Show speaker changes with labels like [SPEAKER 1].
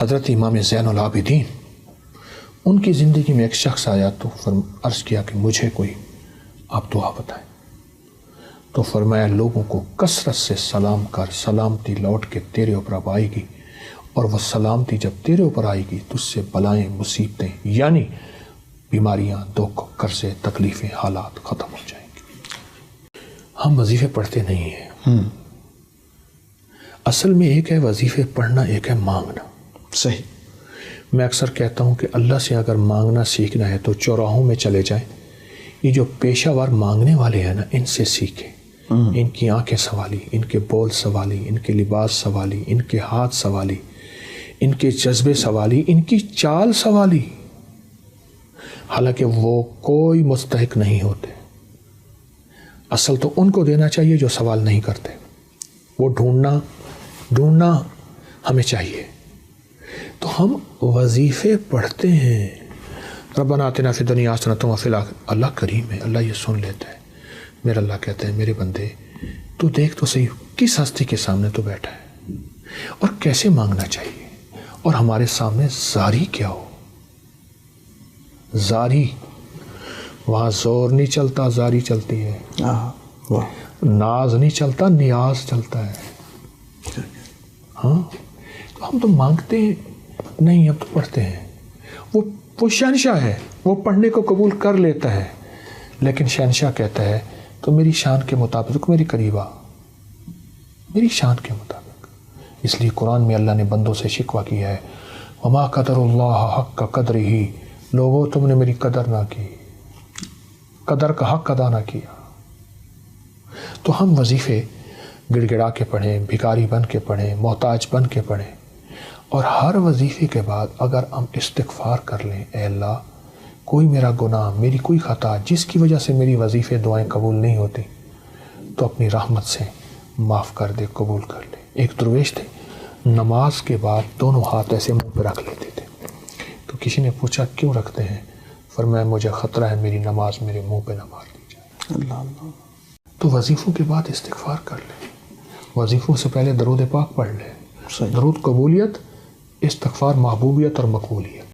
[SPEAKER 1] حضرت امام زین العابدین ان کی زندگی میں ایک شخص آیا تو عرض کیا کہ مجھے کوئی آپ دعا بتائیں، تو فرمایا لوگوں کو کثرت سے سلام کر، سلامتی لوٹ کے تیرے اوپر اب آئے گی، اور وہ سلامتی جب تیرے اوپر آئے گی تو اس سے بلائیں، مصیبتیں یعنی بیماریاں، دکھ، قرضے، تکلیفیں، حالات ختم ہو جائیں گے۔ ہم وظیفے پڑھتے نہیں ہیں۔ اصل میں ایک ہے وظیفے پڑھنا، ایک ہے مانگنا۔
[SPEAKER 2] صحیح۔
[SPEAKER 1] میں اکثر کہتا ہوں کہ اللہ سے اگر مانگنا سیکھنا ہے تو چوراہوں میں چلے جائیں، یہ جو پیشہ ور مانگنے والے ہیں نا، ان سے سیکھیں۔ ان کی آنکھیں سنوالی، ان کے بول سنوالی، ان کے لباس سنوالی، ان کے ہاتھ سنوالی، ان کے جذبے سنوالی، ان کی چال سنوالی، حالانکہ وہ کوئی مستحق نہیں ہوتے۔ اصل تو ان کو دینا چاہیے جو سوال نہیں کرتے، وہ ڈھونڈنا ہمیں چاہیے۔ تو ہم وظیفے پڑھتے ہیں، ربنا آتنا فی الدنیا حسنۃ وفی الآخرۃ، اللہ کریم ہے، اللہ یہ سن لیتا ہے۔ میرا اللہ کہتا ہے میرے بندے تو دیکھ تو صحیح کس ہستی کے سامنے تو بیٹھا ہے اور کیسے مانگنا چاہیے، اور ہمارے سامنے زاری کیا ہو۔ زاری، وہاں زور نہیں چلتا، زاری چلتی ہے۔ ناز نہیں چلتا، نیاز چلتا ہے۔ ہاں، تو ہم تو مانگتے نہیں، ہم تو پڑھتے ہیں۔ وہ شہنشاہ ہے، وہ پڑھنے کو قبول کر لیتا ہے، لیکن شہنشاہ کہتا ہے تو میری شان کے مطابق میری قریب آ، میری شان کے مطابق۔ اس لیے قرآن میں اللہ نے بندوں سے شکوہ کیا ہے، وما قدر اللہ حق قدرہ، لوگوں تم نے میری قدر نہ کی، قدر کا حق ادا نہ کیا۔ تو ہم وظیفے گڑ گڑا کے پڑھیں، بھکاری بن کے پڑھیں، محتاج بن کے پڑھیں، اور ہر وظیفے کے بعد اگر ہم استغفار کر لیں، اے اللہ کوئی میرا گناہ، میری کوئی خطا جس کی وجہ سے میری وظیفے دعائیں قبول نہیں ہوتی، تو اپنی رحمت سے معاف کر دے، قبول کر لے۔ ایک درویش تھے، نماز کے بعد دونوں ہاتھ ایسے منہ پہ رکھ لیتے تھے، تو کسی نے پوچھا کیوں رکھتے ہیں؟ فرمایا مجھے خطرہ ہے میری نماز میرے منہ پہ نہ مار دی جائے۔
[SPEAKER 2] اللہ۔
[SPEAKER 1] تو وظیفوں کے بعد استغفار کر لیں، وظیفوں سے پہلے درود پاک پڑھ لیں۔ درود قبولیت، استغفار محبوبیت اور مقبولیت۔